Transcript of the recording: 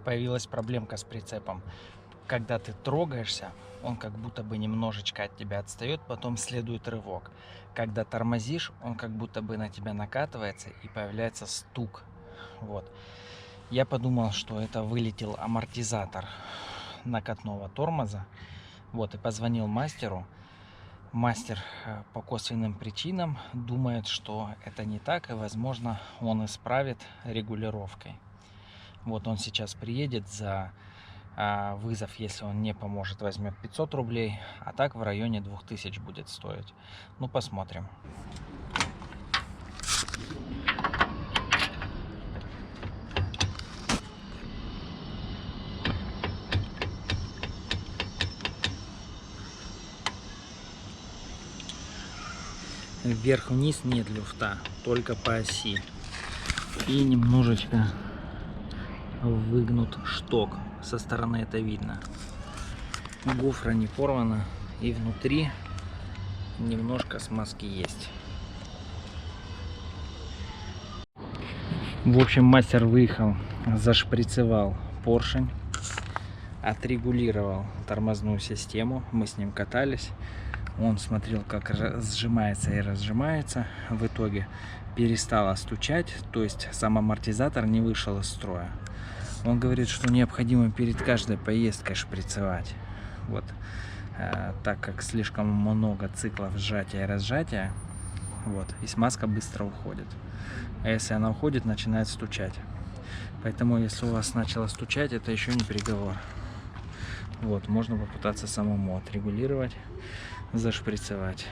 Появилась проблемка с прицепом. Когда ты трогаешься, он как будто бы немножечко от тебя отстает, потом следует рывок. Когда тормозишь, он как будто бы на тебя накатывается и появляется стук. Вот. Я подумал, что это вылетел амортизатор накатного тормоза. Вот, и позвонил мастеру. Мастер по косвенным причинам думает, что это не так, и, возможно, он исправит регулировкой. Вот он сейчас приедет за вызов, если он не поможет, возьмет 500 рублей, а так в районе 2000 будет стоить. Ну, посмотрим. Вверх-вниз нет люфта, только по оси. И немножечко выгнут шток. Со стороны это видно. Гофра не порвана, и внутри немножко смазки есть. В общем, мастер выехал, зашприцевал поршень, отрегулировал тормозную систему. Мы с ним катались. Он смотрел, как сжимается и разжимается. В итоге перестало стучать, то есть сам амортизатор не вышел из строя. Он говорит, что необходимо перед каждой поездкой шприцевать. Вот. Так как слишком много циклов сжатия и разжатия, вот, и смазка быстро уходит. А если она уходит, начинает стучать. Поэтому, если у вас начало стучать, это еще не приговор. Вот, можно попытаться самому отрегулировать, зашприцевать.